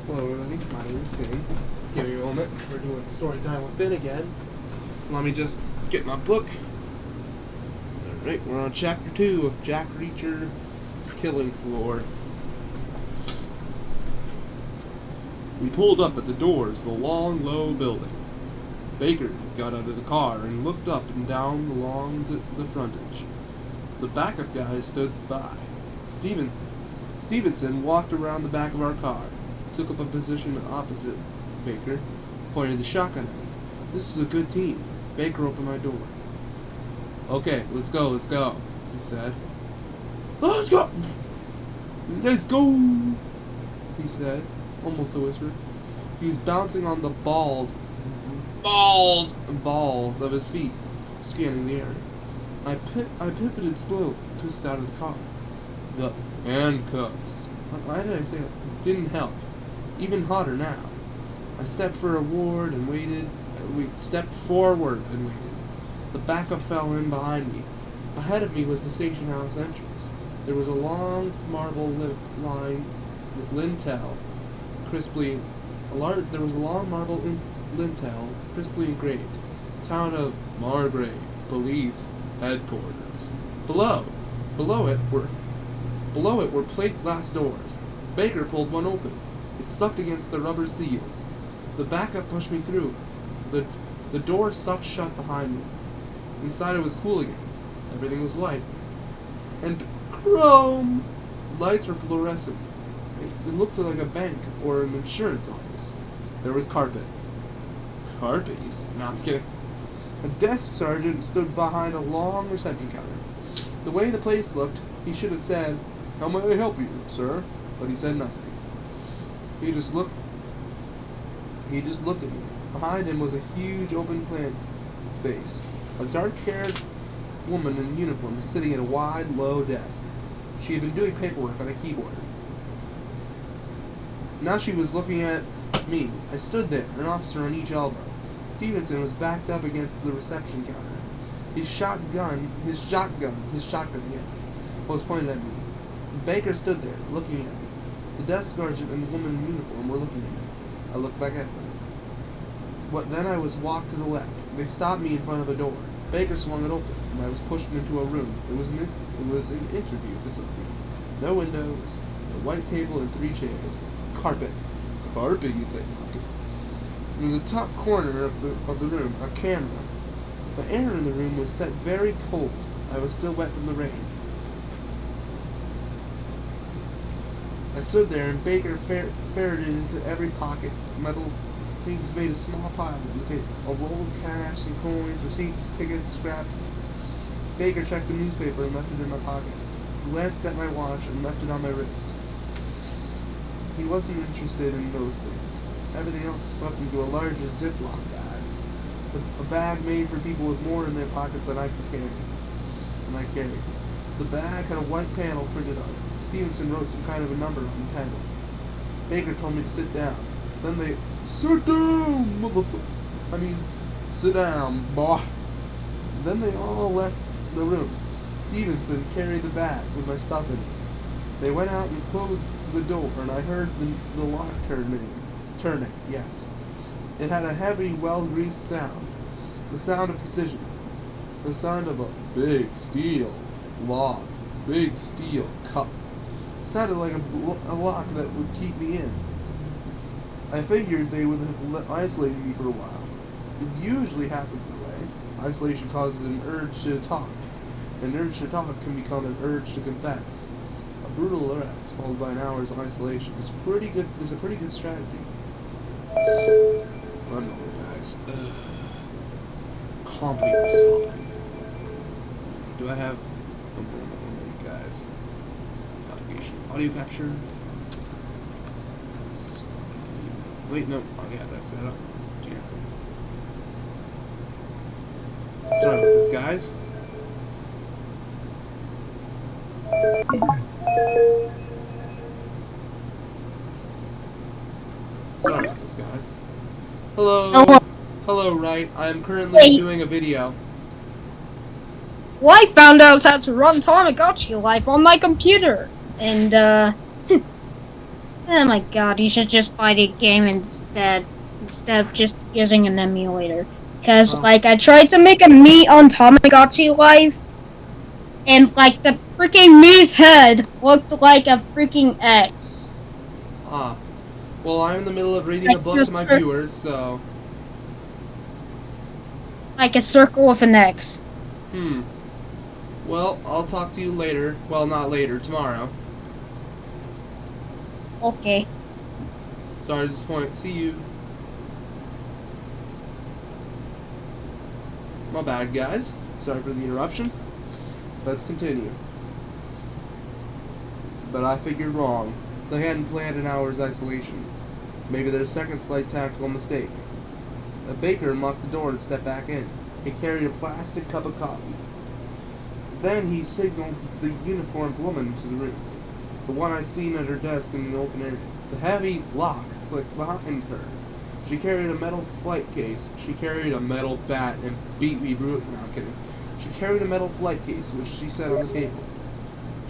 Hello everybody, my name is Finn. Give me a moment, we're doing story time with Finn again. Let me just get my book. Alright, we're on chapter 2 of Jack Reacher Killing Floor. We pulled up at the doors of the long, low building. Baker got out of the car and looked up and down along the frontage. The backup guy stood by. Stevenson walked around the back of our car, took up a position opposite Baker, pointed the shotgun at me. This is a good team. Baker opened my door. Okay, let's go, he said. Let's go! Let's go! He said, almost a whisper. He was bouncing on the balls of his feet, scanning the air. I pivoted slowly, twisted out of the car. The handcuffs. Why did I say that? Didn't help. Even hotter now. I stepped forward and waited. The backup fell in behind me. Ahead of me was the station house entrance. There was a long marble line with lintel, crisply engraved. Town of Margrave Police Headquarters. Below it were plate glass doors. Baker pulled one open. It sucked against the rubber seals. The backup pushed me through. The door sucked shut behind me. Inside it was cool again. Everything was light. And chrome! Lights were fluorescent. It looked like a bank or an insurance office. There was carpet. Carpet, you said? No, I'm kidding. A desk sergeant stood behind a long reception counter. The way the place looked, he should have said, "How may I help you, sir?" But he said nothing. He just looked at me. Behind him was a huge open plan space. A dark-haired woman in uniform was sitting at a wide, low desk. She had been doing paperwork on a keyboard. Now she was looking at me. I stood there, an officer on each elbow. Stevenson was backed up against the reception counter. His shotgun, yes, was pointed at me. Baker stood there, looking at me. The desk sergeant and the woman in uniform were looking at me. I looked back at them. Then I was walked to the left. They stopped me in front of a door. Baker swung it open, and I was pushed into a room. It was an interview facility. No windows, a white table and 3 chairs. Carpet, you say? In the top corner of the room, a camera. The air in the room was set very cold. I was still wet from the rain. I stood there, and Baker ferreted into every pocket. Metal things made a small pile. A roll of cash, some coins, receipts, tickets, scraps. Baker checked the newspaper and left it in my pocket. He glanced at my watch and left it on my wrist. He wasn't interested in those things. Everything else was swept into a larger Ziploc bag. A bag made for people with more in their pockets than I could carry. And I carried. The bag had a white panel printed on it. Stevenson wrote some kind of a number on the panel. Baker told me to sit down. Then they, "Sit down, motherfucker. Sit down, boy." Then they all left the room. Stevenson carried the bag with my stuff in it. They went out and closed the door, and I heard the lock turning, yes. It had a heavy, well-greased sound. The sound of precision. The sound of a big steel lock, big steel cup. It sounded like a lock that would keep me in. I figured they would have isolated me for a while. It usually happens that way. Isolation causes an urge to talk. An urge to talk can become an urge to confess. A brutal arrest followed by an hour's isolation is a pretty good strategy. Run over, guys. Comedy assault. Do I have guys? Navigation. Audio capture. Wait, no. Oh yeah, that's set up. Cancel. Sorry about this, guys. Sorry about this, guys. Hello. Hello, right. I am currently doing a video. Well, I found out how to run Tamagotchi Life on my computer, and Oh my god, you should just buy the game instead of just using an emulator. Cause Oh, like I tried to make a me on Tamagotchi Life, and like the freaking me's head looked like a freaking X, ah. Well, I'm in the middle of reading a like book to just my viewers, so. like a circle with an X. Hmm. Well, I'll talk to you later. Well, not later, tomorrow. Okay. Sorry to disappoint. See you. My bad, guys. Sorry for the interruption. Let's continue. But I figured wrong. They hadn't planned an hour's isolation. Maybe their second slight tactical mistake. A baker unlocked the door and stepped back in. He carried a plastic cup of coffee. Then he signaled the uniformed woman to the room, the one I'd seen at her desk in the open area. The heavy lock clicked behind her. She carried a metal flight case. She carried a metal bat and beat me brutally. No, I'm kidding. She carried a metal flight case, which she set on the table.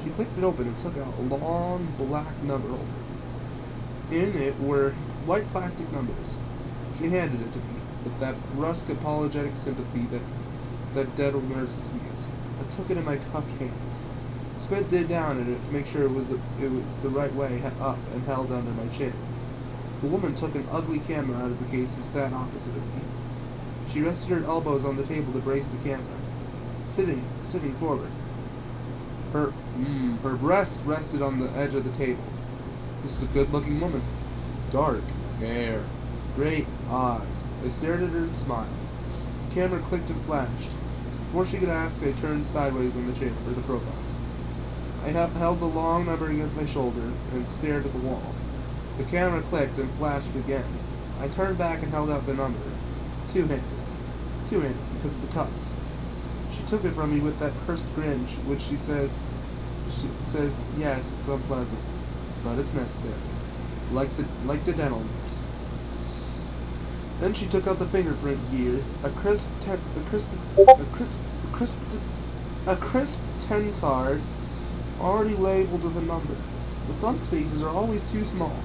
She clicked it open and took out a long black number holder. In it were white plastic numbers. She handed it to me with that brusque apologetic sympathy that dental nurses use. I took it in my cupped hands, squinted down at it to make sure it was the right way up and held under my chin. The woman took an ugly camera out of the case and sat opposite of me. She rested her elbows on the table to brace the camera, sitting forward. Her breast rested on the edge of the table. This is a good-looking woman. Dark hair, great eyes. I stared at her and smiled. The camera clicked and flashed. Before she could ask, I turned sideways on the chair for the profile. I held the long number against my shoulder and stared at the wall. The camera clicked and flashed again. I turned back and held out the number. Two-handed. Two-handed, because of the cuffs. She took it from me with that cursed grin, which she says, yes, it's unpleasant, but it's necessary. Like the dental nurse. Then she took out the fingerprint gear, a crisp 10 card, already labeled with a number. The thumb spaces are always too small.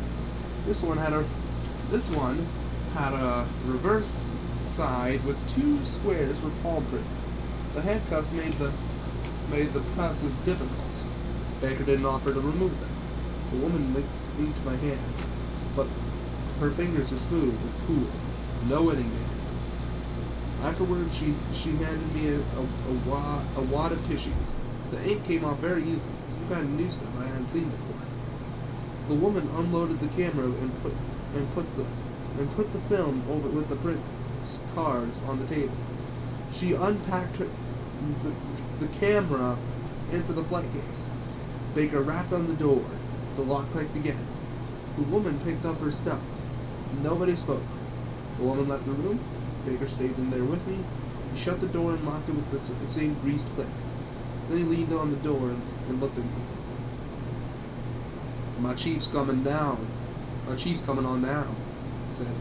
This one had a reverse side with 2 squares for palm prints. The handcuffs made the process difficult. Baker didn't offer to remove them. The woman linked my hands, but her fingers are smooth and cool. No wedding band. Afterwards, she handed me a wad of tissues. The ink came off very easily. Some kind of new stuff I hadn't seen before. The woman unloaded the camera and put the film over with the print cards on the table. She unpacked the camera into the flight case. Baker rapped on the door. The lock clicked again. The woman picked up her stuff. Nobody spoke. The woman left the room. Baker stayed in there with me. He shut the door and locked it with the same greased click. Then he leaned on the door and looked at me. My chief's coming down. My chief's coming on down, he said.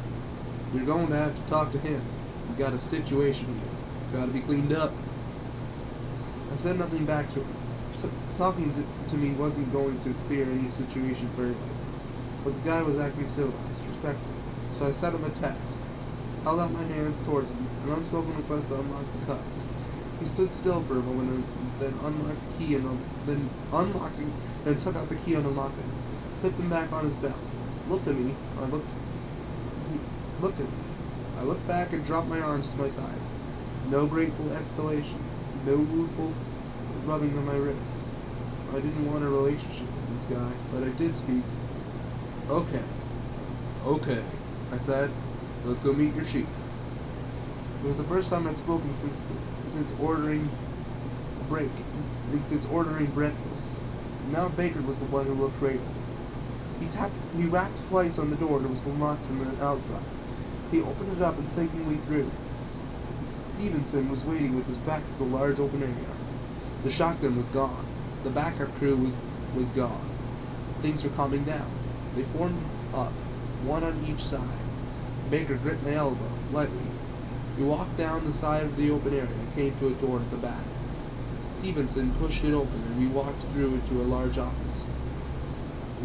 You're going to have to talk to him. We got a situation here. Got to be cleaned up. I said nothing back to him. Talking to me wasn't going to clear any situation for anybody. But the guy was acting civilized, respectful. So I set him a test. Held out my hands towards him, an unspoken request to unlock the cuffs. He stood still for a moment and then unlocked the key and took out the key and unlocked it. Put them back on his belt. Looked at me. He looked at me. I looked back and dropped my arms to my sides. No grateful exhalation. No rueful rubbing on my wrists. I didn't want a relationship with this guy, but I did speak. Okay, I said. Let's go meet your chief. It was the first time I'd spoken since ordering breakfast. Now Baker was the one who looked rattled. He rapped twice on the door and it was unlocked from the outside. He opened it up and signally through. Stevenson was waiting with his back to the large open area. The shotgun was gone. The backup crew was gone. Things were calming down. They formed up, one on each side. Baker gripped my elbow, lightly. We walked down the side of the open area and came to a door at the back. Stevenson pushed it open and we walked through into a large office.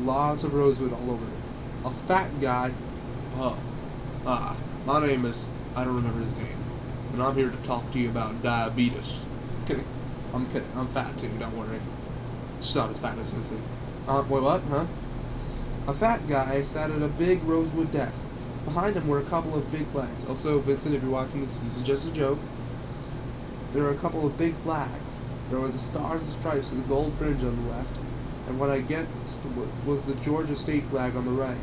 lots of rosewood all over it. A fat guy. My name is, I don't remember his name, and I'm here to talk to you about diabetes. Kidding. I'm kidding. I'm fat too, don't worry. Just not as fat as Vincent. Wait, what? Huh? A fat guy sat at a big rosewood desk. Behind him were a couple of big flags. Also, Vincent, if you're watching this is just a joke. There were a couple of big flags. There was the stars and stripes and the gold fringe on the left, and what I guessed was the Georgia state flag on the right.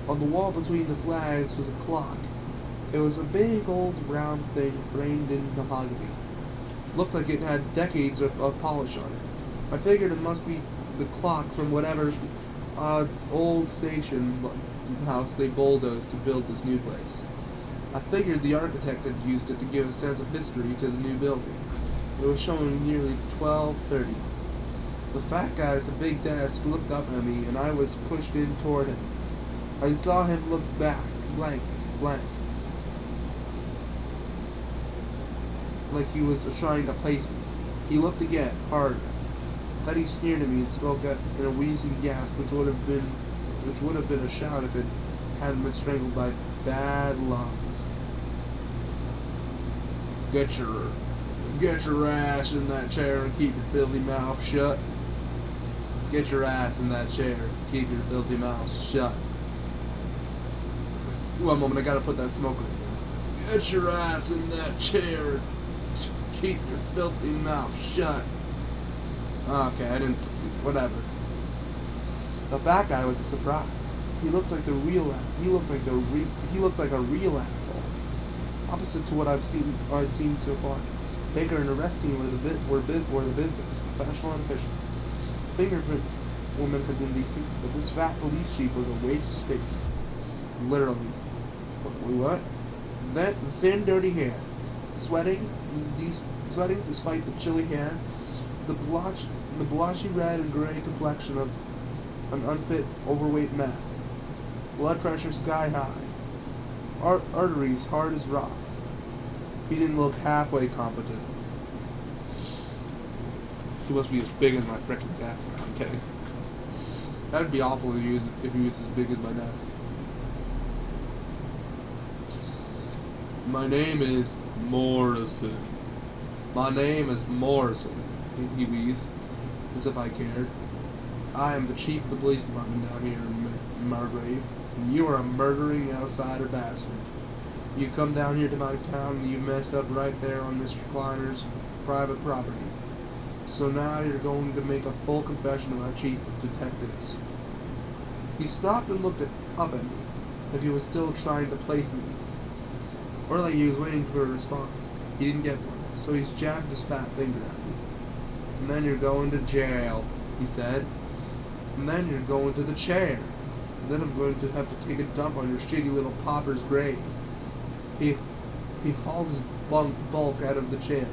On the wall between the flags was a clock. It was a big old round thing framed in mahogany. Looked like it had decades of polish on it. I figured it must be the clock from whatever old station house they bulldozed to build this new place. I figured the architect had used it to give a sense of history to the new building. It was showing nearly 12:30. The fat guy at the big desk looked up at me, and I was pushed in toward him. I saw him look back, blank, like he was trying to place me. He looked again, harder. Then he sneered at me and spoke up in a wheezing gasp, which would have been a shout if it hadn't been strangled by bad lungs. Get your ass in that chair and keep your filthy mouth shut. Get your ass in that chair and keep your filthy mouth shut. One moment, I gotta put that smoker in. Get your ass in that chair. Keep your filthy mouth shut. Okay, I didn't succeed. Whatever. The fat guy was a surprise. He looked like a real asshole. Opposite to what I'd seen so far. Baker and Arresting were the business, professional and efficient. Fingerprint woman had been decent, but this fat police chief was a waste of space. Literally. What? That thin, dirty hair, sweating despite the chilly hair, the blotchy red and gray complexion of an unfit, overweight mess. Blood pressure sky high. Arteries hard as rocks. He didn't look halfway competent. He must be as big as my frickin' desk. I'm kidding. That'd be awful if he was as big as my desk. My name is Morrison. My name is Morrison, he wheezed, as if I cared. I am the chief of the police department down here in Margrave, and you are a murdering outsider bastard. You come down here to my town and you messed up right there on Mr. Kleiner's private property. So now you're going to make a full confession of our chief of detectives. He stopped and looked up at me, like he was still trying to place me, or like he was waiting for a response. He didn't get one, so he's jabbed his fat finger at me. And then you're going to jail, he said. And then you're going to the chair. And then I'm going to have to take a dump on your shitty little pauper's grave. He hauled his bulk out of the chair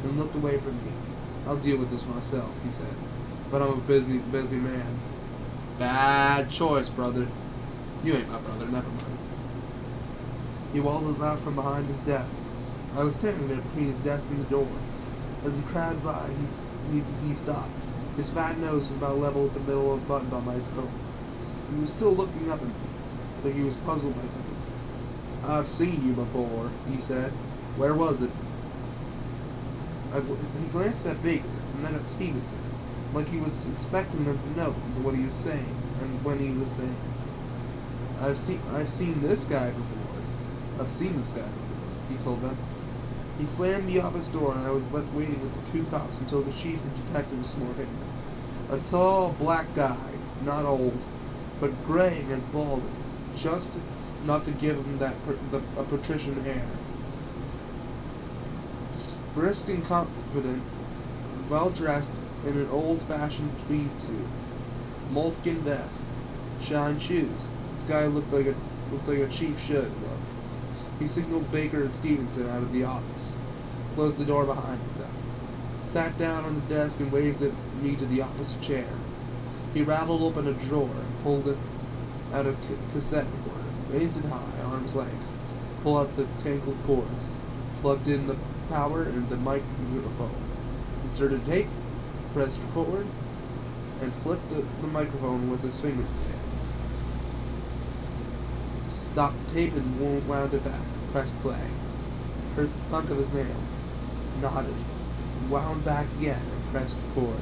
and looked away from me. I'll deal with this myself, he said. But I'm a busy man. Bad choice, brother. You ain't my brother, never mind. He waddled out from behind his desk. I was standing there between his desk and the door. As he crowded by, he stopped. His fat nose was about level with the middle of the button on my coat. He was still looking up at me, like he was puzzled by something. I've seen you before, he said. Where was it? He glanced at Baker and then at Stevenson, like he was expecting them to know what he was saying and when he was saying. I've seen this guy before. I've seen this guy before, he told them. He slammed the office door and I was left waiting with the two cops until the chief and detective sworn in. A tall, black guy, not old, but gray and balding, just enough to give him a patrician air. Brisk and confident, well-dressed in an old-fashioned tweed suit, moleskin vest, shine shoes. This guy looked like a chief should look. He signaled Baker and Stevenson out of the office, closed the door behind them, sat down on the desk and waved at me to the opposite chair. He rattled open a drawer and pulled out a cassette recorder, raised it high, arm's length, pulled out the tangled cords, plugged in the power and the microphone, inserted tape, pressed record, and flicked the microphone with his finger. Stopped the tape and wound it back. Pressed play. Heard the thunk of his nail. Nodded. Wound back again and pressed record.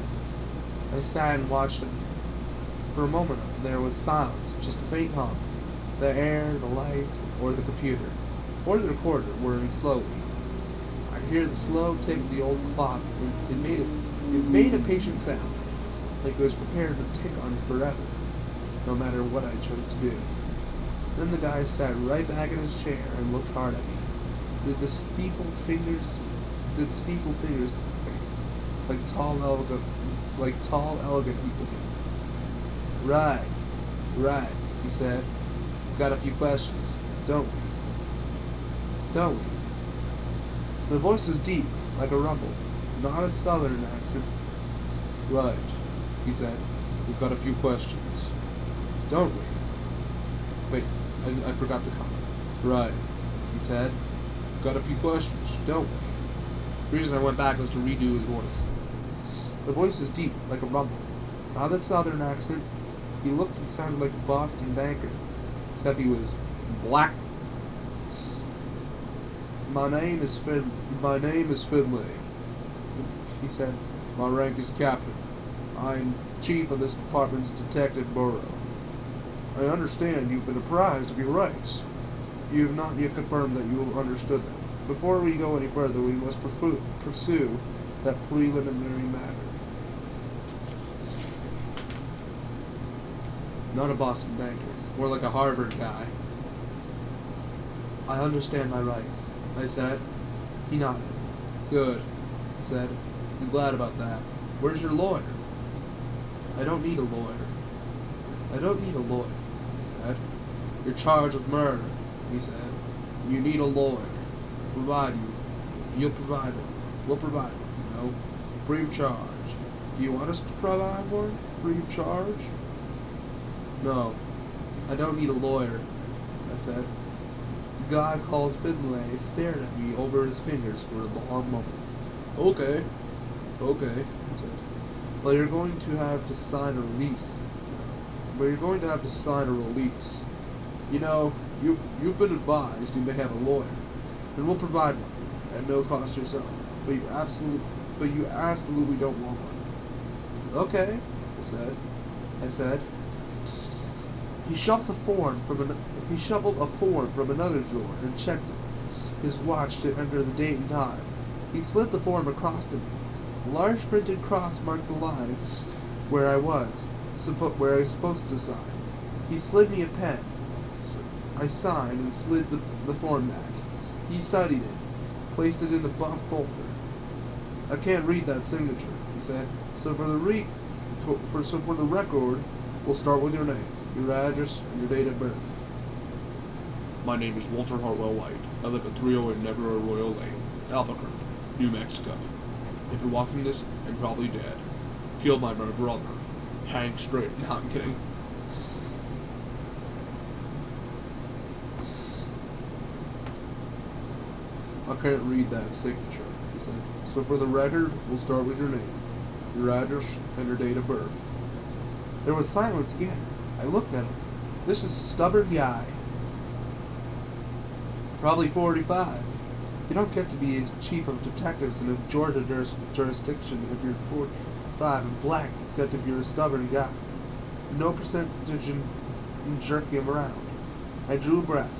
I sat and watched him. For a moment there was silence, just a faint hum. The air, the lights, or the computer, or the recorder whirring slowly. I could hear the slow tick of the old clock. It made a patient sound, like it was prepared to tick on forever, no matter what I chose to do. Then the guy sat right back in his chair and looked hard at me. Did the steeple fingers, like tall, elegant people do? Right, he said. Got a few questions, don't we? Don't we? The voice was deep, like a rumble, not a southern accent. Right, he said. We've got a few questions, don't we? Wait, I forgot the comment. Right, he said. Got a few questions, don't we? The reason I went back was to redo his voice. The voice was deep, like a rumble. Not a southern accent. He looked and sounded like a Boston banker, except he was black. My name is Finley, he said. My rank is captain. I am chief of this department's detective bureau. I understand you've been apprised of your rights. You have not yet confirmed that you have understood them. Before we go any further, we must pursue that preliminary matter. Not a Boston banker, more like a Harvard guy. I understand my rights, I said. He nodded. Good, he said. I'm glad about that. Where's your lawyer? I don't need a lawyer. I don't need a lawyer, he said. You're charged with murder, he said. You need a lawyer. Provide you. You'll provide one. We'll provide one, you know. Free of charge. Do you want us to provide one? Free of charge? No. I don't need a lawyer, I said. The guy called Finlay stared at me over his fingers for a long moment. Okay, he said. But you're going to have to sign a release. You know, you've been advised you may have a lawyer, and we'll provide one at no cost to yourself. But you absolutely don't want one. Okay, I said. He shuffled a form from another drawer and checked his watch to enter the date and time. He slid the form across to me. A large printed cross marked the line where I was supposed to sign. He slid me a pen. I signed and slid the form back. He studied it, placed it in the folder. I can't read that signature, he said. So for the record, we'll start with your name, your address, and your date of birth. My name is Walter Hartwell White. I live at 308 Never Royal Lane, Albuquerque, New Mexico. If you're watching this, I'm probably dead. Killed by my brother, Hank Straight. No, I'm kidding. I can't read that signature, he said. So for the record, we'll start with your name, your address, and your date of birth. There was silence again. I looked at him. This is a stubborn guy. Probably 45. You don't get to be a chief of detectives in a Georgia jurisdiction if you're 45 and black, except if you're a stubborn guy. No percentage in jerking him around. I drew a breath.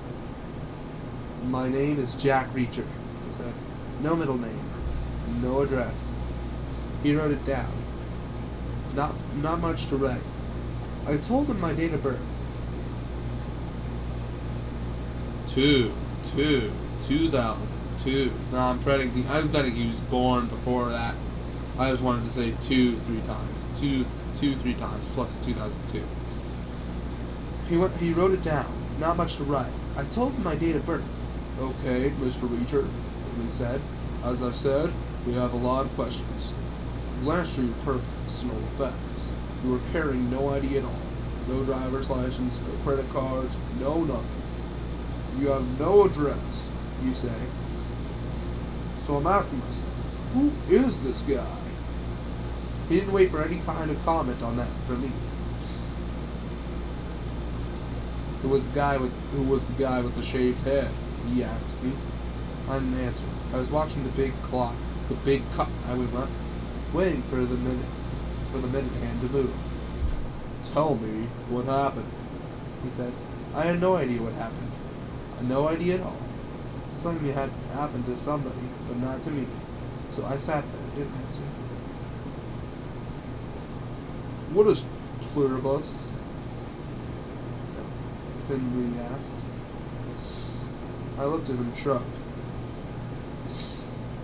My name is Jack Reacher, he said. No middle name. No address. He wrote it down. Not much to write. I told him my date of birth. 2002. No, I'm betting he was born before that. I just wanted to say 3 times. 3 times plus the 2002. He wrote it down. Not much to write. I told him my date of birth. Okay, Mr. Reacher, he said. As I said, we have a lot of questions. Glance through your personal effects. You were carrying no ID at all. No driver's license, no credit cards, no nothing. You have no address, you say. So I'm asking myself, who is this guy? He didn't wait for any kind of comment on that from me. Who was the guy with the shaved head? He asked me. I didn't answer. I was watching the big clock. The big clock. I was waiting for the minute hand to move. Tell me what happened, he said. I had no idea what happened. No idea at all. Something had happened to somebody, but not to me. So I sat there, didn't answer. What is pluribus? Finley asked. I looked at him and shrugged.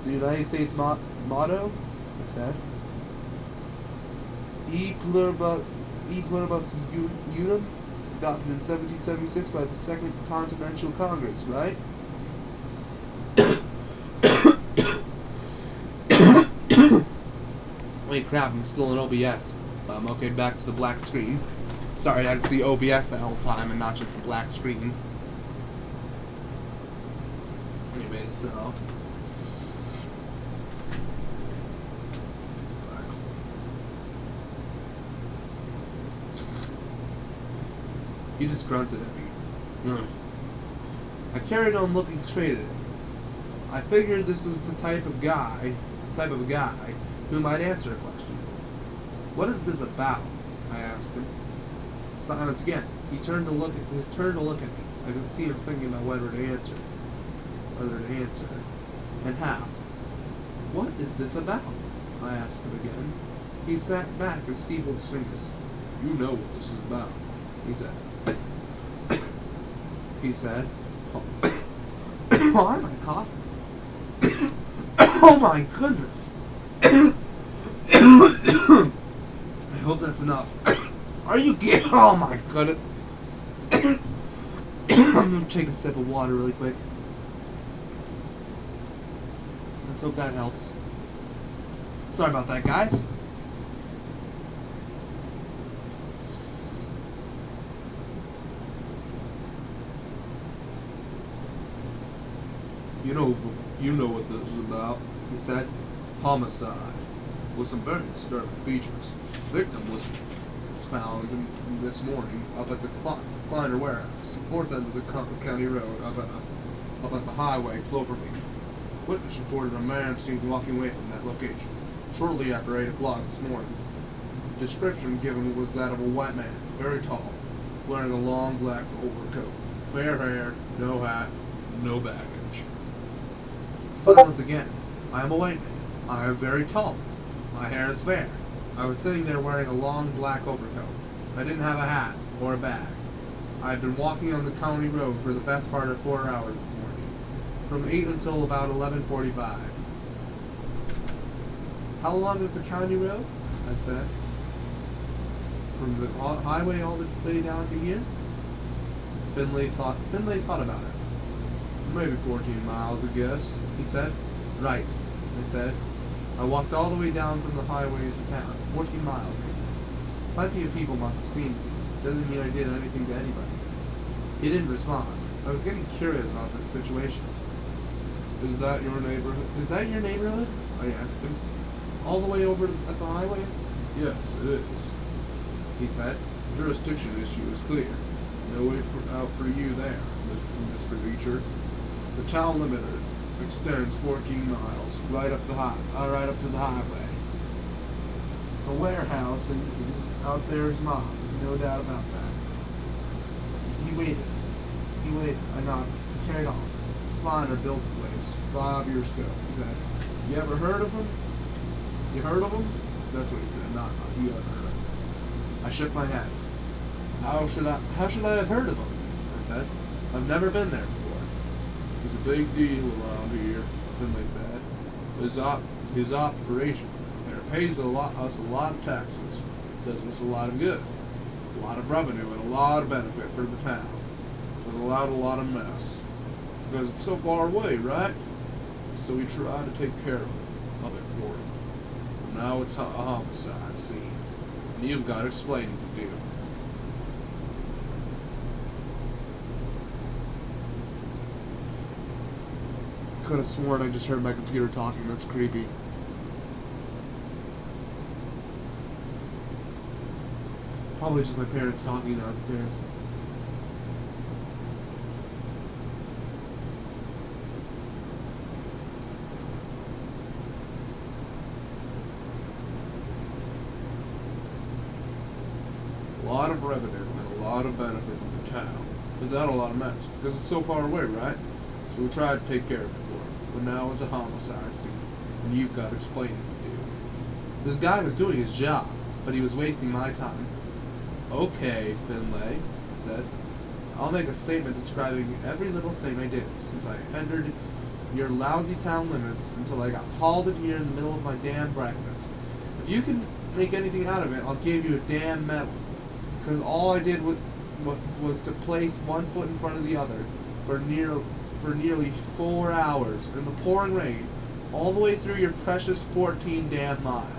The United States motto? I said. E pluribus unum, adopted in 1776 by the Second Continental Congress, right? Wait, crap, I'm still in OBS. Okay, back to the black screen. Sorry, I had to see OBS that whole time and not just the black screen. Anyways, so... He just grunted at me. I carried on looking straight at him. I figured this was the type of guy who might answer a question. What is this about? I asked him. Silence again. His turn to look at me. I could see him thinking about whether to answer. And how. What is this about? I asked him again. He sat back and steepled his fingers. You know what this is about, he said. He said, why am I coughing? Oh my goodness. I hope that's enough. Are you kidding? Oh my goodness. I'm gonna take a sip of water really quick. Let's hope that helps. Sorry about that, guys. You know what this is about, he said. Homicide, with some very disturbing features. The victim was found this morning up at the Kleiner warehouse, fourth end of the County Road, up at the highway, Cloverleaf. Witness reported a man seen walking away from that location shortly after 8 o'clock this morning. The description given was that of a white man, very tall, wearing a long black overcoat, fair hair, no hat, no baggage. Silence again. I am a white man. I am very tall. My hair is fair. I was sitting there wearing a long black overcoat. I didn't have a hat or a bag. I had been walking on the county road for the best part of 4 hours this morning, from 8 until about 11:45. How long is the county road? I said. From the highway all the way down to here? Finlay thought about it. Maybe 14 miles, I guess, he said. Right, I said. I walked all the way down from the highway into town. 14 miles, maybe. Plenty of people must have seen me. Doesn't mean I did anything to anybody. He didn't respond. I was getting curious about this situation. Is that your neighborhood? I asked him. All the way over at the highway? Yes, it is, he said. The jurisdiction issue is clear. No way out for you there, Mr. Beecher. The town limit extends 14 miles right up to the highway. The warehouse is out there is mine, no doubt about that. He waited. I nodded. He carried on. Kleiner built the place 5 years ago. He said, "You ever heard of him? You heard of him?" That's what he said. Not you ever heard of him. I shook my head. How should I have heard of him? I said. I've never been there before. He's a big deal around here, Finlay said. His operation there pays us a lot of taxes, does us a lot of good, a lot of revenue, and a lot of benefit for the town, but without a lot of mess. Because it's so far away, right? So we try to take care of it for him. Now it's a homicide scene, and you've got explaining to do. Could have sworn I just heard my computer talking. That's creepy. Probably just my parents talking downstairs. A lot of revenue and a lot of benefit in the town, without a lot of mess, because it's so far away, right? So we tried to take care of it for him, but now it's a homicide scene, and you've got explaining to do. The guy was doing his job, but he was wasting my time. Okay, Finlay, I said. I'll make a statement describing every little thing I did since I entered your lousy town limits until I got hauled in here in the middle of my damn breakfast. If you can make anything out of it, I'll give you a damn medal. Because all I did was to place one foot in front of the other for nearly 4 hours in the pouring rain, all the way through your precious 14 damn miles.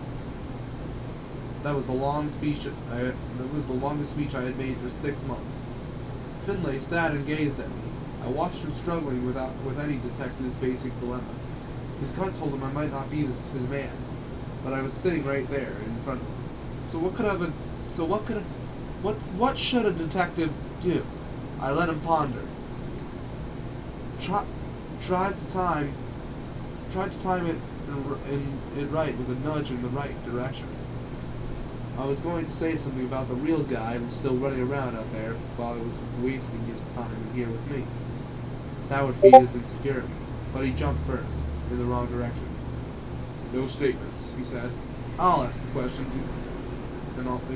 That was the longest speech I had made for 6 months. Finlay sat and gazed at me. I watched him struggling with any detective's basic dilemma. His gut told him I might not be his man, but I was sitting right there in front of him. What should a detective do? I let him ponder. Tried to time it right with a nudge in the right direction. I was going to say something about the real guy who's still running around out there while he was wasting his time in here with me. That would feed his insecurity, but he jumped first, in the wrong direction. No statements, he said. I'll ask the questions, and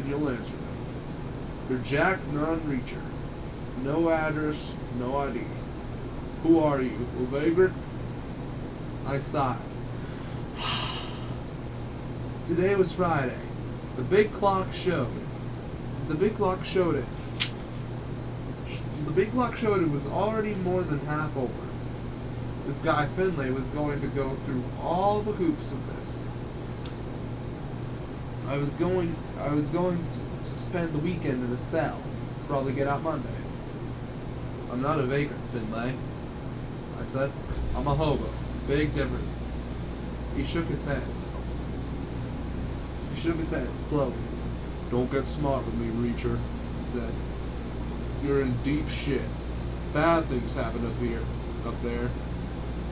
you'll answer them. You're Jack Nunn Reacher. No address, no ID. Who are you, a vagrant? I sighed. Today was Friday. The big clock showed it. The big clock showed it was already more than half over. This guy Finlay was going to go through all the hoops of this. I was going to spend the weekend in a cell. Probably get out Monday. I'm not a vagrant, Finlay, I said. I'm a hobo. Big difference. He shook his head. Slowly. Don't get smart with me, Reacher, he said. You're in deep shit. Bad things happen up there.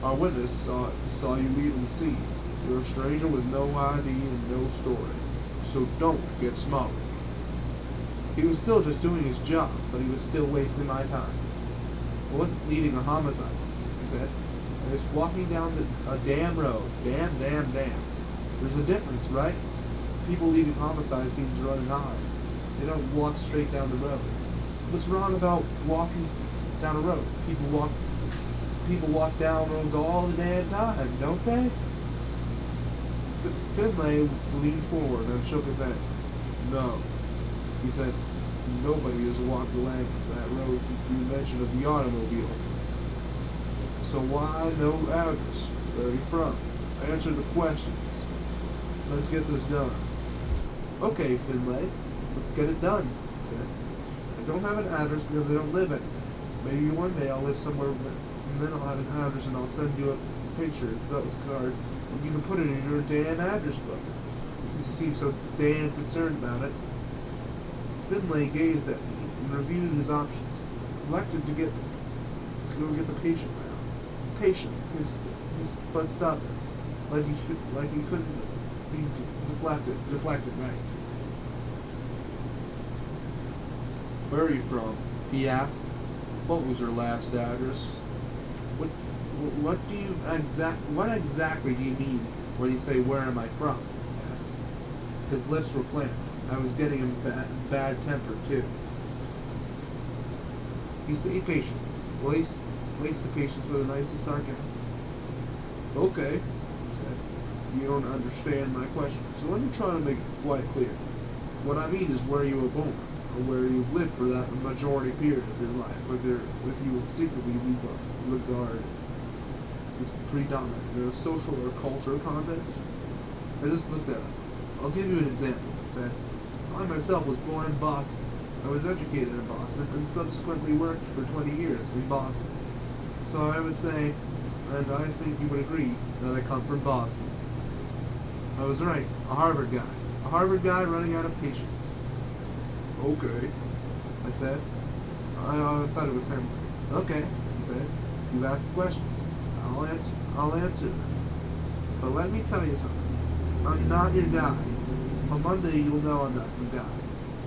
Our witness saw you leaving the scene. You're a stranger with no ID and no story. So don't get smart with me. He was still just doing his job, but he was still wasting my time. I wasn't leading a homicide scene, he said. I was walking down a damn road. Damn. There's a difference, right? People leaving homicide scenes run and hide. They don't walk straight down the road. What's wrong about walking down a road? People walk down roads all the damn time, don't they? Finlay leaned forward and shook his head. No, he said. Nobody has walked the length of that road since the invention of the automobile. So why no address? Where are you from? Answer the questions. Let's get this done. Okay, Finlay, let's get it done, he said. I don't have an address because I don't live anywhere. Maybe one day I'll live somewhere, and then I'll have an address and I'll send you a picture, a postcard, and you can put it in your damn address book. Since you seem so damn concerned about it. Finlay gazed at me and reviewed his options. Elected to go get the patient round. Patient, his butt stopped him, like he couldn't be deflected right. Where are you from? He asked. What was your last address? What exactly do you mean when you say where am I from? He asked. His lips were clamped. I was getting him bad tempered too. He stayed patient. Laced the patience with a nicety sarcasm. Okay, he said. You don't understand my question, so let me try to make it quite clear. What I mean is where you were born, or where you've lived for that majority period of your life, whether you instinctively regard is predominant in a social or cultural context. I just looked at it. I'll give you an example, I said. I myself was born in Boston. I was educated in Boston and subsequently worked for 20 years in Boston. So I would say, and I think you would agree, that I come from Boston. I was right, a Harvard guy. A Harvard guy running out of patience. Okay, I said. I thought it was him. Okay, he said. You asked questions. I'll answer them. But let me tell you something. I'm not your guy. On Monday you'll know I'm not your guy.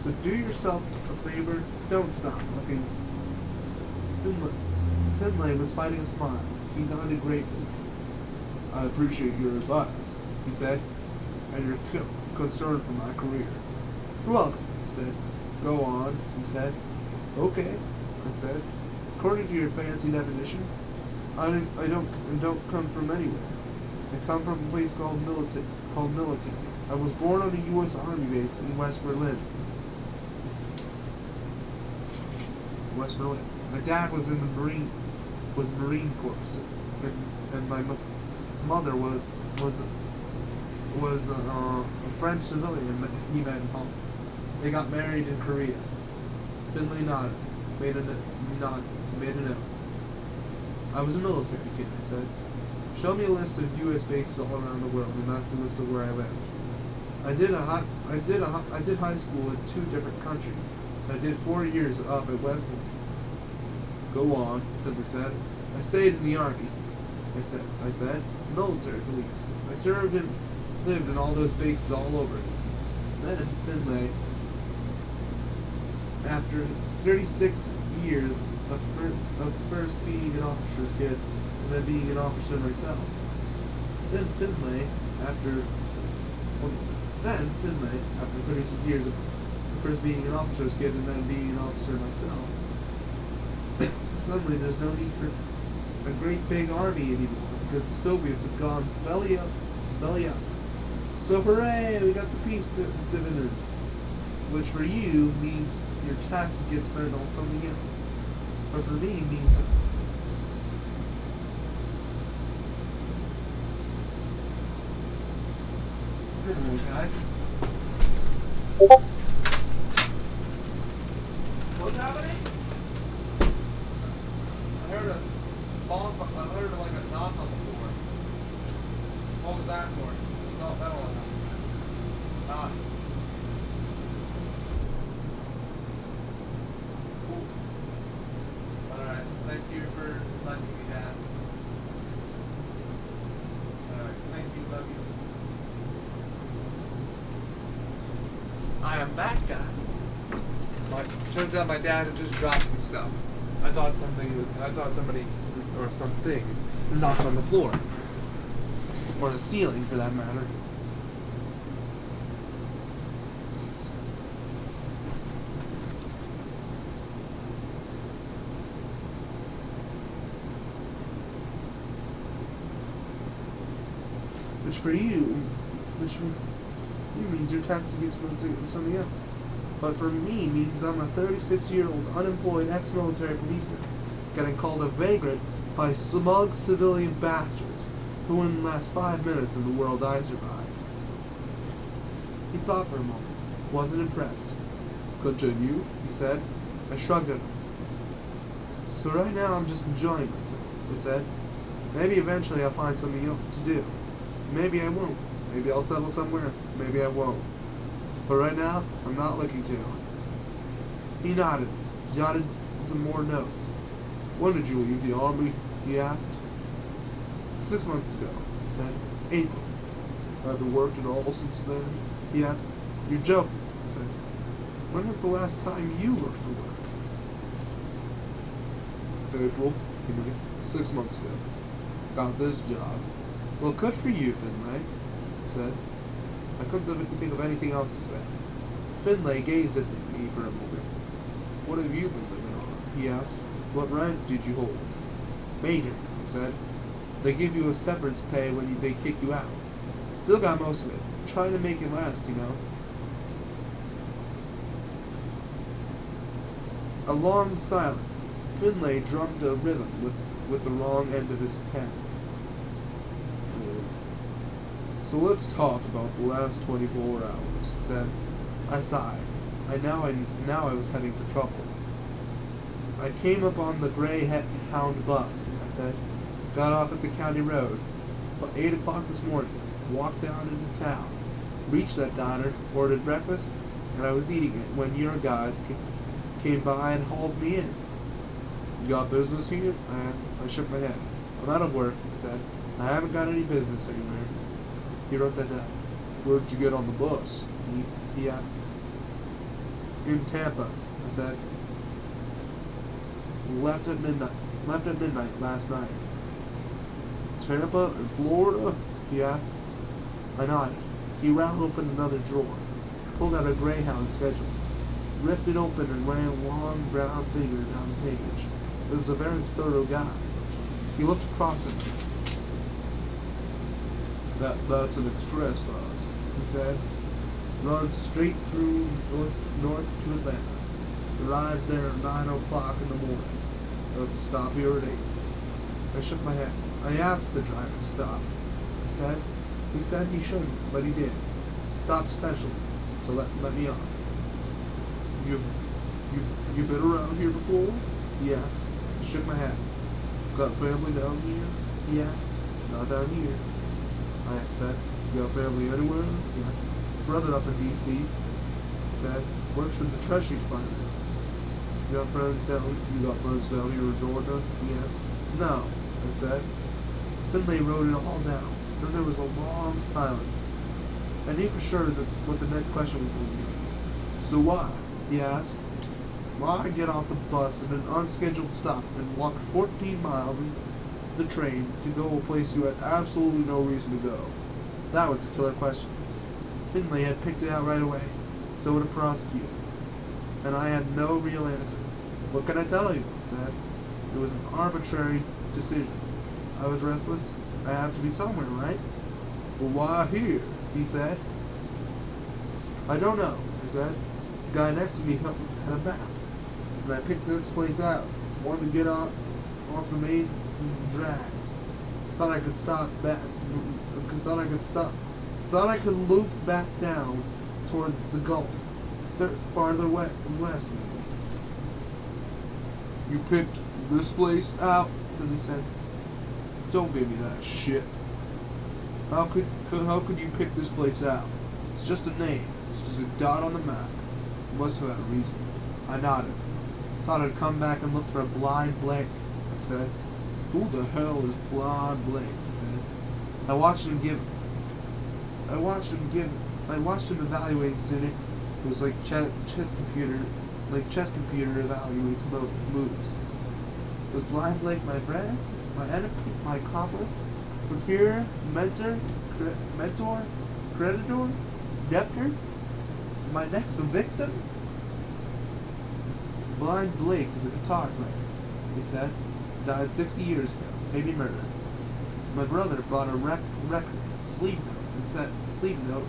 So do yourself a favor. Don't stop looking. Finlay was fighting a smile. He nodded gratefully. I appreciate your advice, he said, and your concern for my career. You're welcome, he said. Go on, he said. Okay, I said. According to your fancy definition, I don't come from anywhere. I come from a place called military. I was born on a U.S. Army base in West Berlin. West Berlin. My dad was in the Marine Corps, and my mother was a French civilian that he met in Hong Kong. They got married in Korea. Finlay nodded, made a note. I was a military kid, I said. Show me a list of U.S. bases all around the world, and that's the list of where I lived. I did high school in 2 different countries. I did 4 years up at West Point. Go on, Finlay said. I stayed in the Army. I said, military police. I served and lived in all those bases all over. Then Finlay, after 36 years of first being an officer's kid and then being an officer myself, then Finlay, after 36 years of first being an officer's kid and then being an officer myself, suddenly there's no need for a great big army anymore because the Soviets have gone belly up. So hooray, we got the peace dividend, which for you means your taxes get spent on something else, but for me means good morning, guys. What's happening? I heard like a knock on the floor. What was that for? No, that one. Knock. Cool. Alright, thank you for letting me down. Alright, thank you, love you. I am back, guys. Turns out my dad had just dropped some stuff. I thought somebody or something knocked on the floor. Or the ceiling, for that matter. Which means your taxes get spent on something else. But for me means I'm a 36-year-old unemployed ex-military policeman getting called a vagrant by smug civilian bastards who wouldn't last 5 minutes in the world I survived. He thought for a moment, wasn't impressed. Continue, he said. I shrugged at him. So right now I'm just enjoying myself, he said. Maybe eventually I'll find something else to do. Maybe I won't. Maybe I'll settle somewhere. Maybe I won't. But right now, I'm not looking to. He nodded, jotted some more notes. When did you leave the army? He asked. 6 months ago, I said. April. Haven't worked at all since then? He asked. You're joking, I said. When was the last time you looked for work? April, 6 months ago. Got this job. Well, good for you, Finlay, I said. I couldn't think of anything else to say. Finlay gazed at me for a moment. What have you been living on? He asked. What rank did you hold? Major, I said. They give you a severance pay when they kick you out. Still got most of it. Trying to make it last, you know. A long silence. Finlay drummed a rhythm with the wrong end of his pen. So let's talk about the last 24 hours, he said. I sighed. Now I was heading for trouble. I came up on the Grey Hound bus, I said. Got off at the county road. 8 o'clock this morning. Walked down into town. Reached that diner, ordered breakfast, and I was eating it when your guys came by and hauled me in. You got business here? I asked. I shook my head. I'm out of work, he said. I haven't got any business anywhere. He wrote that down. Where'd you get on the bus? He asked. In Tampa, I said. Left at midnight last night. Tampa in Florida? He asked. I nodded. He rounded open another drawer, pulled out a Greyhound schedule, ripped it open and ran a long brown finger down the page. It was a very thorough guy. He looked across at me. That's an express bus, he said. Runs straight through north to Atlanta. Arrives there at 9 o'clock in the morning. It'll stop here at 8. I shook my head. I asked the driver to stop. He said he shouldn't, but he did. Stop special, so let me on. You been around here before? He asked. I shook my head. Got family down here? He asked. Not down here. I said. You got family anywhere? He asked. Brother up in D.C. Said. Works for the Treasury Department. You got friends down here in Georgia? He asked. No, I said. Then they wrote it all down. Then there was a long silence. I knew for sure what the next question was going to be. So why? He asked. Why get off the bus at an unscheduled stop and walk 14 miles in the train to go a place you had absolutely no reason to go? That was the killer question. Finlay had picked it out right away. So did a prosecutor. And I had no real answer. What can I tell you? I said. It was an arbitrary decision. I was restless. I have to be somewhere, right? Well, why here? He said. I don't know, I said. The guy next to me had a map. And I picked this place out. Wanted to get off the main drags. Thought I could loop back down toward the Gulf. Farther west. You picked this place out? Then he said. Don't give me that shit. How could you pick this place out? It's just a name. It's just a dot on the map. It must have had a reason. I nodded. Thought I'd come back and look for a blind Blake. I said. Who the hell is blind Blake? I said. I watched him evaluate Cynic. It was like chess computer evaluates moves. Was blind Blake my friend? My enemy? My accomplice? Conspirator? Mentor? Creditor? Debtor? My next victim? Blind Blake was a guitar player, he said. Died 60 years ago, maybe murdered. My brother bought a record, sleeve note,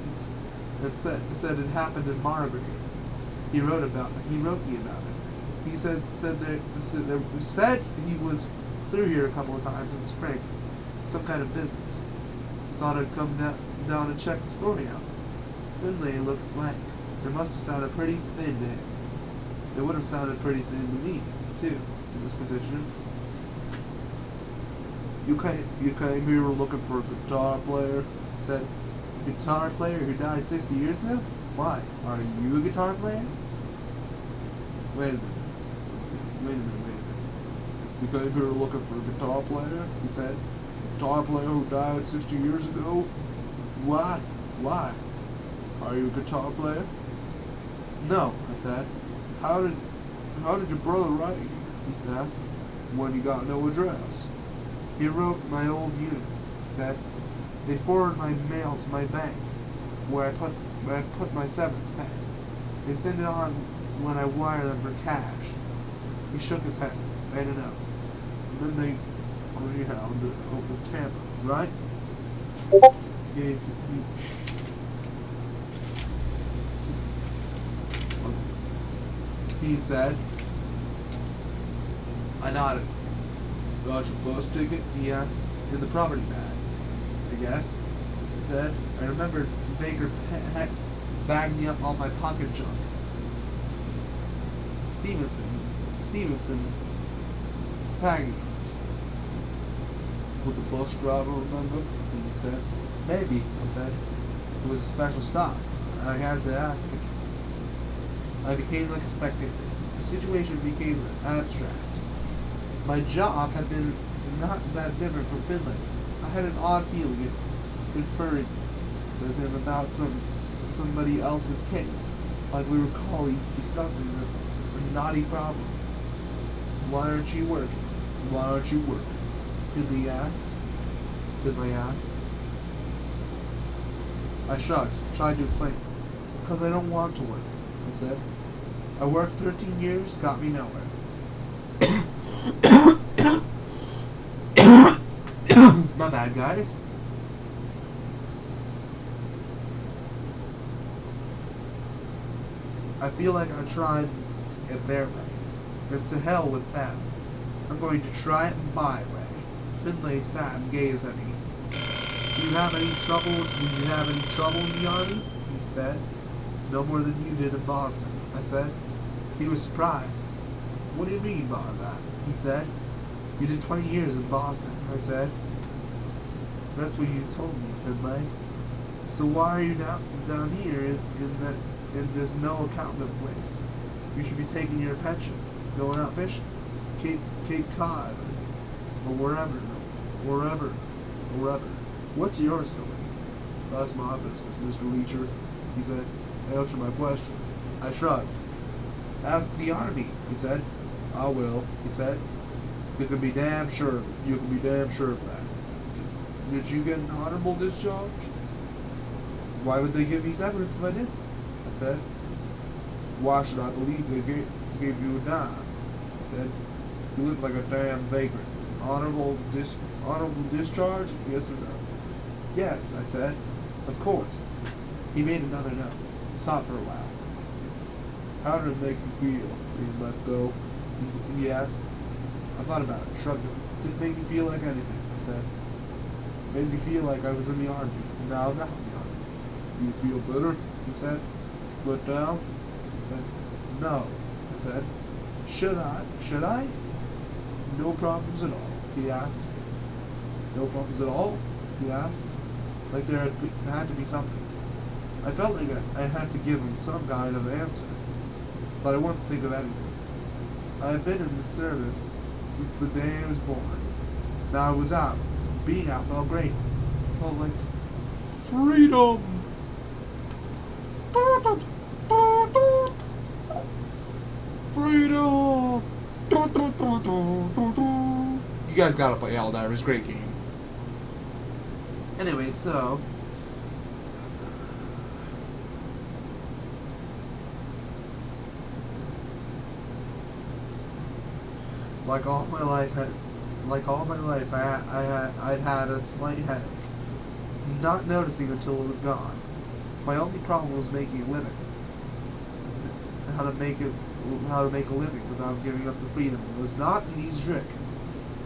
and said it happened in Marbury. He wrote me about it. He said he was through here a couple of times in the spring, some kind of business. Thought I'd come down and check the story out. Finlay looked blank. It must have sounded pretty thin to him. It would have sounded pretty thin to me, too, in this position. You came here looking for a guitar player? He said. A guitar player who died 60 years ago? Why? Are you a guitar player? Wait a minute. You came here looking for a guitar player? He said. A guitar player who died 60 years ago? Why? Are you a guitar player? No, I said. How did your brother write you? He asked. When you got no address. He wrote my old unit, he said. They forwarded my mail to my bank, where I put my severance pay. They send it on when I wire them for cash. He shook his head, made it up. And then they Greyhound over Tampa, right? Yeah, he said. I nodded. Got your bus ticket? He asked. In the property bag, I guess. He said. I remembered Baker bagged me up all my pocket junk. Stevenson tagging. Would the bus driver remember? He said. Maybe, I said. It was a special stop. I had to ask him. I became like a spectator. The situation became abstract. My job had been not that different from Finlay's. I had an odd feeling it conferring with him about somebody else's case, like we were colleagues discussing a knotty problem. Why aren't you working? Why aren't you working? Finlay asked. Finlay asked. I shrugged, tried to explain. Because I don't want to work, I said. I worked 13 years, got me nowhere. My bad, guys. I feel like I tried to get their way. But to hell with that. I'm going to try it my way. Finlay sat and gazed at me. Do you have any trouble? Did you have any trouble in the army? He said. No more than you did in Boston, I said. He was surprised. What do you mean by that? He said. You did 20 years in Boston, I said. That's what you told me, Finlay. So why are you down here in this no accountant place? You should be taking your pension, going out fishing, Cape Cod, or wherever. What's your story? That's my business, Mr. Leacher, he said. Answer my question. I shrugged. Ask the army, he said. I will, he said. You can be damn sure of that. Did you get an honorable discharge? Why would they give me severance if I didn't? I said. Why should I believe they gave you a dime? I said. You look like a damn vagrant. Honorable discharge? Yes or no? Yes, I said. Of course. He made another note. Thought for a while. How did it make you feel being let go? He asked. I thought about it, shrugged it. Didn't make me feel like anything, I said. Made me feel like I was in the army. Now I'm not in the army. Do you feel bitter? He said. Let down? I said. No, I said. Should I? No problems at all, he asked. No problems at all? He asked. Like there had to be something. I felt like I had to give him some kind of answer, but I wouldn't think of anything. I had been in the service since the day I was born. Now I was out. Being out felt great. Felt like freedom. Freedom. You guys gotta play Helldivers, great game. Anyway, so like all my life, I'd had a slight headache, not noticing until it was gone. My only problem was making a living. How to make a living without giving up the freedom. It was not an easy trick.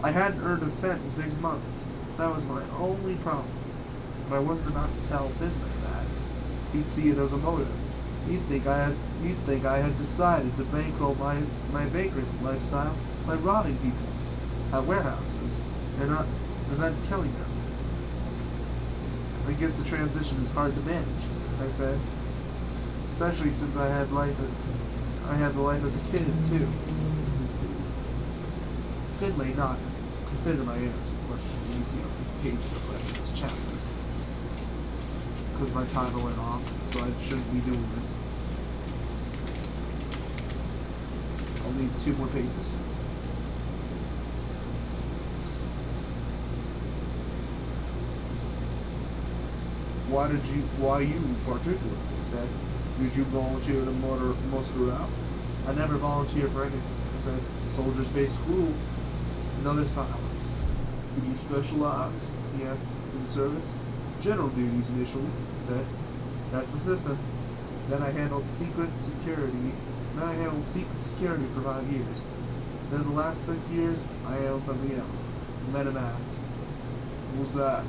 I hadn't earned a cent in 6 months. That was my only problem. But I wasn't about to tell Finlay that. He'd see it as a motive. He'd think I had decided to bankroll my vagrant lifestyle by robbing people at warehouses and then killing them. I guess the transition is hard to manage, I said. Especially since I had the life as a kid too. Finlay nodded. Consider my answer. Let me see on the page of this chapter. Because my timer went off, so I shouldn't be doing this. I'll need 2 more pages. Why you in particular? He said. Did you volunteer to muster out? I never volunteered for anything. I said. Soldiers Base School. Another silence. Did you specialize? He asked. In the service? General duties initially, he said. That's the system. Then I handled secret security for 5 years. Then the last 6 years, I handled something else. Medevacs. What was that?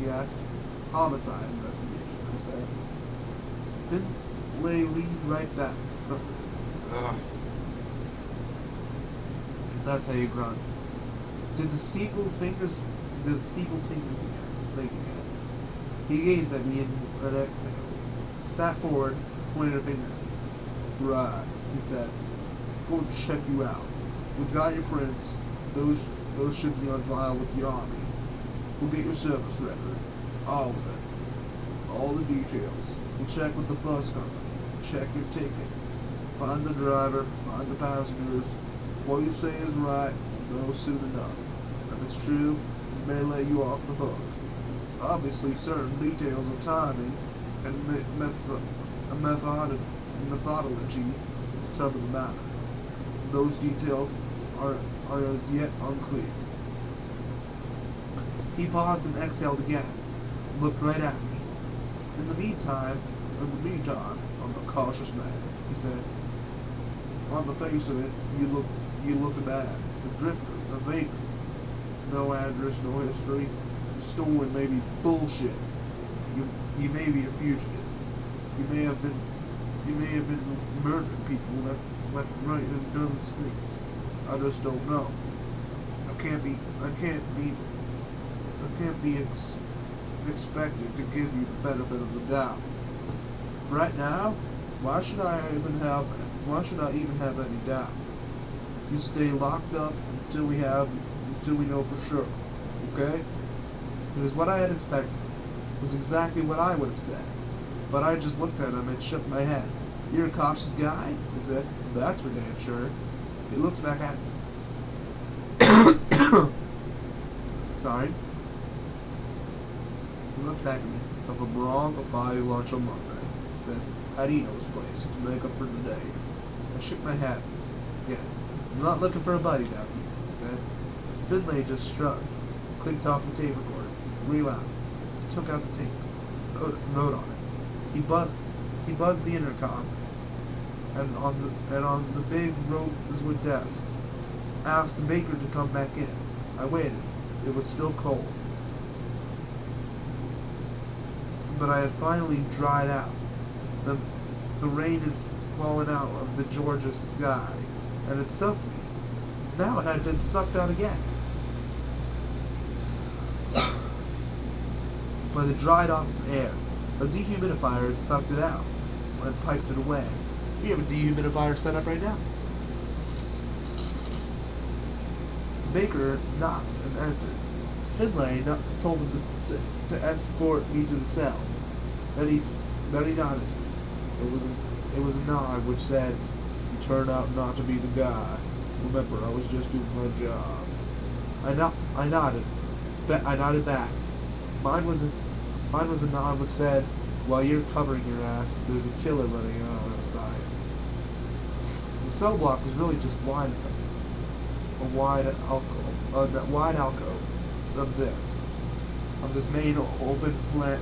He asked. Homicide investigation, I said. Finlay leaned right back. That's how you grunt. Did the steepled fingers again, thinking it. He gazed at me in an exhale, sat forward, pointed a finger. Right, he said. Going to check you out. We've got your prints. Those should be on file with the Army. We'll get your service record. All of it. All the details. We'll check with the bus company. Check your ticket. Find the driver. Find the passengers. What you say is right. Know soon enough. If it's true, we may let you off the hook. Obviously, certain details of timing and methodology determine the matter. Those details are as yet unclear. He paused and exhaled again, looked right at me. In the meantime, I'm a cautious man, he said. On the face of it, you look bad. A drifter, a vapor. No address, no history. Stolen may be bullshit. You may be a fugitive. You may have been murdering people left and right in dozen states. I just don't know. I can't be expected to give you the benefit of the doubt. Right now, why should I even have any doubt? You stay locked up until we know for sure. Okay? It was what I had expected. It was exactly what I would have said. But I just looked at him and shook my head. You're a cautious guy? He said. That's for damn sure. He looked back at me. Sorry. He looked back at me. If I'm wrong, I'll buy you lunch on Monday. He said. At Eno's place to make up for the day. I shook my head. Yeah. I'm not looking for a buddy down here, he said. Finlay just shrugged, clicked off the tape recorder, rewound, took out the tape, wrote on it. He buzzed the intercom, and on the big rosewood desk, asked the baker to come back in. I waited. It was still cold, but I had finally dried out. The rain had fallen out of the Georgia sky, and it soaked me. Now it had been sucked out again. By the dried office air, a dehumidifier had sucked it out and piped it away. We have a dehumidifier set up right now. The baker knocked and entered. Finlay told him to escort me to the cells. Then he nodded. It was a nod which said, "You turned out not to be the guy. Remember, I was just doing my job." I nodded. I nodded back. Mine was a nod which said, "While you're covering your ass, there's a killer running around outside." The cell block was really just wide alcove of this main open plan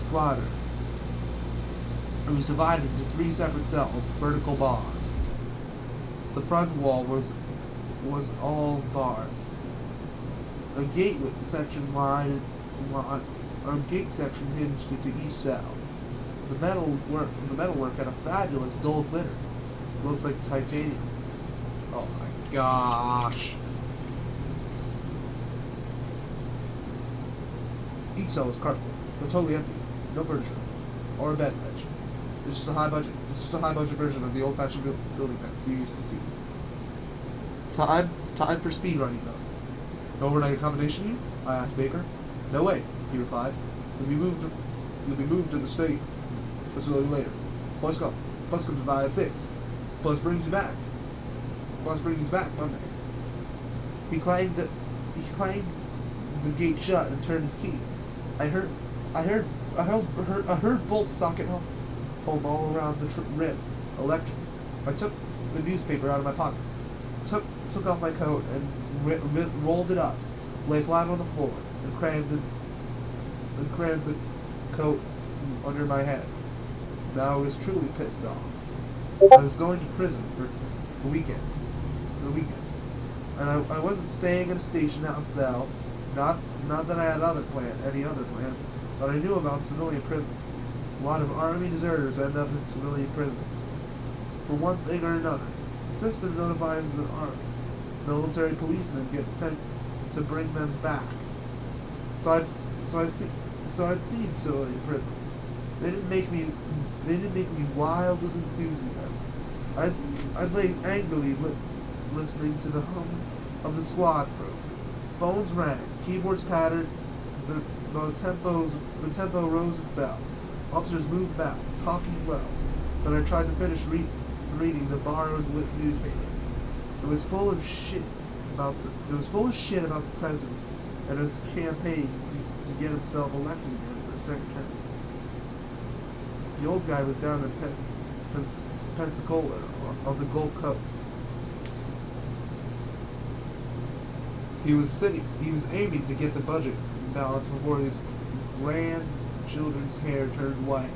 slaughter. It was divided into 3 separate cells with vertical bars. The front wall was all bars. A gate section hinged into each cell. The metalwork had a fabulous dull glitter. It looked like titanium. Oh my gosh. Each cell was carpeted, but totally empty. No furniture. Or a bed bench. It's just a high budget version of the old-fashioned building pets you used to see. Time for speed running though. No overnight accommodation? I asked Baker. No way, he replied. You'll be moved to the state facility later. Bus comes by at 6. Bus brings you back Monday. He clanged the gate shut and turned his key. I heard bolts socket home all around the rim. Electric. I took the newspaper out of my pocket, took off my coat and rolled it up, lay flat on the floor, and crammed the coat under my head. Now I was truly pissed off. I was going to prison for the weekend. And I wasn't staying in a station house cell. Not that I had any other plans, but I knew about civilian prisons. A lot of Army deserters end up in civilian prisons. For one thing or another, the system notifies the Army. Military policemen get sent to bring them back. So I'd seen civilian prisons. They didn't make me They didn't make me wild with enthusiasm. I'd lay angrily listening to the hum of the squad room. Phones rang, keyboards pattered, the tempo rose and fell. Officers moved back, talking low. Then I tried to finish reading the borrowed newspaper. It was full of shit about the president and his campaign to get himself elected again for a second term. The old guy was down in Pensacola on the Gulf Coast. He was aiming to get the budget in balance before his grandchildren's hair turned white.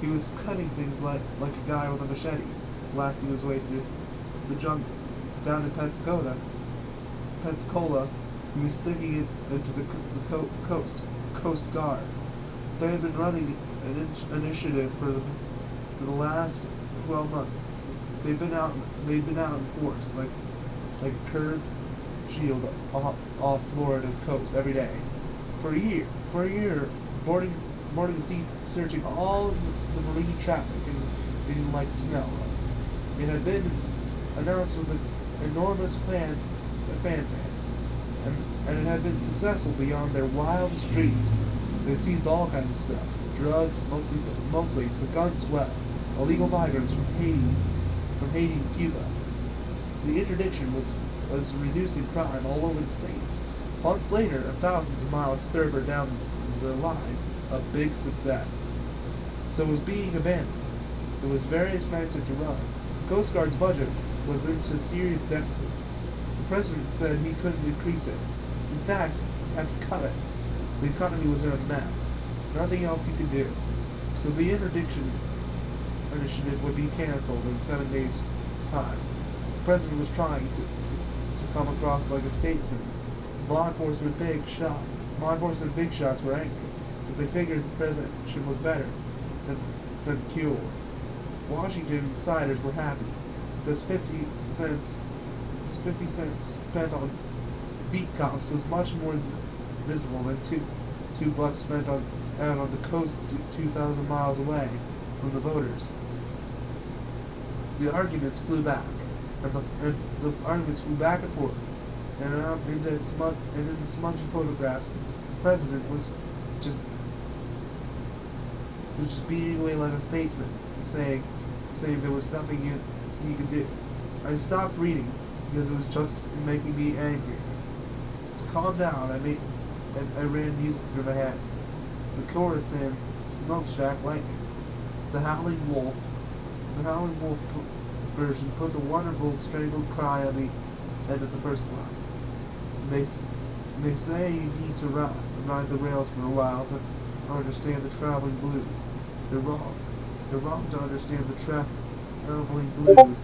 He was cutting things like a guy with a machete, blasting his way through the jungle. Down in Pensacola, he was sticking it into the Coast Guard. They had been running an initiative for the last 12 months. They'd been out in force, like a curved shield off Florida's coast every day. For a year, boarding the sea, searching all of the marine traffic in like snow. It had been announced with an enormous fanfare, and it had been successful beyond their wildest dreams. They had seized all kinds of stuff: drugs, mostly, but guns as well, illegal migrants from Haiti and Cuba. The interdiction was reducing crime all over the states. Months later, and thousands of miles further down the line, a big success. So it was being abandoned. It was very expensive to run. The Coast Guard's budget was into serious deficit. The president said he couldn't increase it. In fact, he had to cut it. The economy was in a mess. Nothing else he could do. So the interdiction initiative would be canceled in 7 days' time. The president was trying to come across like a statesman. Law enforcement big shots were angry, because they figured prevention was better than cure. Washington insiders were happy, because 50 cents spent on beat cops was much more visible than two bucks spent out on the coast 2,000 miles away from the voters. The arguments flew back, and the arguments flew back and forth, and in the smudgy photographs, the president was just beating away like a statesman, saying there was nothing he could do. I stopped reading because it was just making me angry. Just to calm down, I ran music through my head. The chorus in Smokestack Lightning. The Howling Wolf version puts a wonderful strangled cry on the end of the first line. They say you need to ride the rails for a while to understand the traveling blues. They're wrong. They're wrong to understand the traveling blues.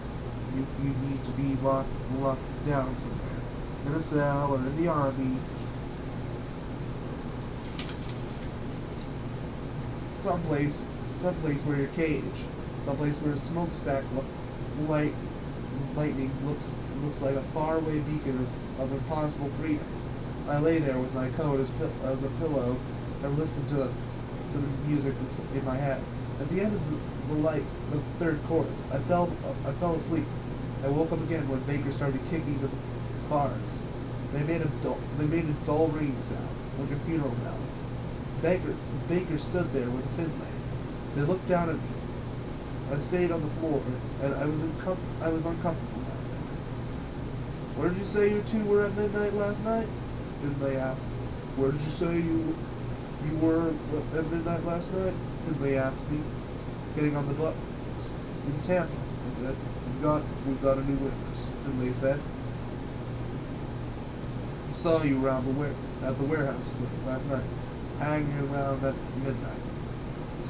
You need to be locked down somewhere, in a cell or in the army. Someplace where you're caged. Someplace where a smokestack lightning looks like a faraway beacon of impossible freedom. I lay there with my coat as a pillow and listened to the music in my head. At the end of the third chorus, I fell asleep. I woke up again when Baker started kicking the bars. They made a dull ringing sound, like a funeral bell. Baker stood there with a Finlay. They looked down at me. I stayed on the floor, and I was uncomfortable down there. "Where did you say you two were at midnight last night?" Finlay asked. "Where did you say you were at midnight last night?" Finlay asked me. "Getting on the bus in Tampa," I said. We've got a new witness," Finlay said. "I saw you around at the warehouse facility last night, hanging around at midnight."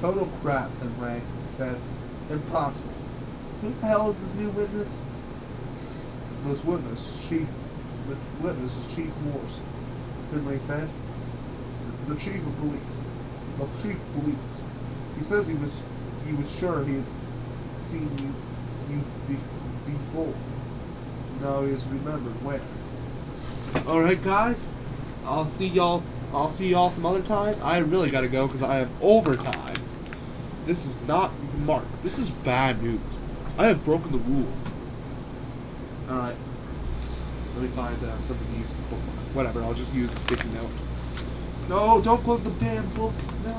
"Total crap," Finlay said. "Impossible. Who the hell is this new witness?" The witness is Chief Morse," Finlay said. The chief of police. He says he was sure he had seen you before. Now he has remembered where. Alright guys, I'll see y'all I'll see y'all some other time. I really gotta go because I have overtime. This is not Mark. This is bad news. I have broken the rules. Alright. Let me find some of these. Whatever, I'll just use a sticky note. No, don't close the damn book. No.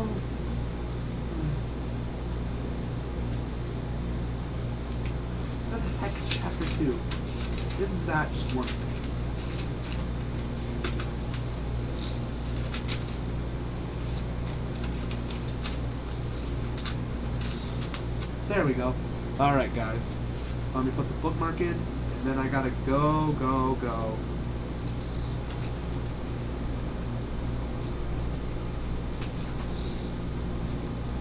What the heck is chapter 2? Isn't that just one thing? There we go. Alright, guys. Let me put the bookmark in, and then I gotta go.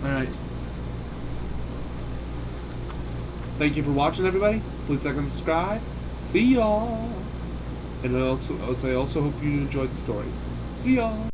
Alright. Thank you for watching, everybody. Please like and subscribe. See y'all. And I also hope you enjoyed the story. See y'all.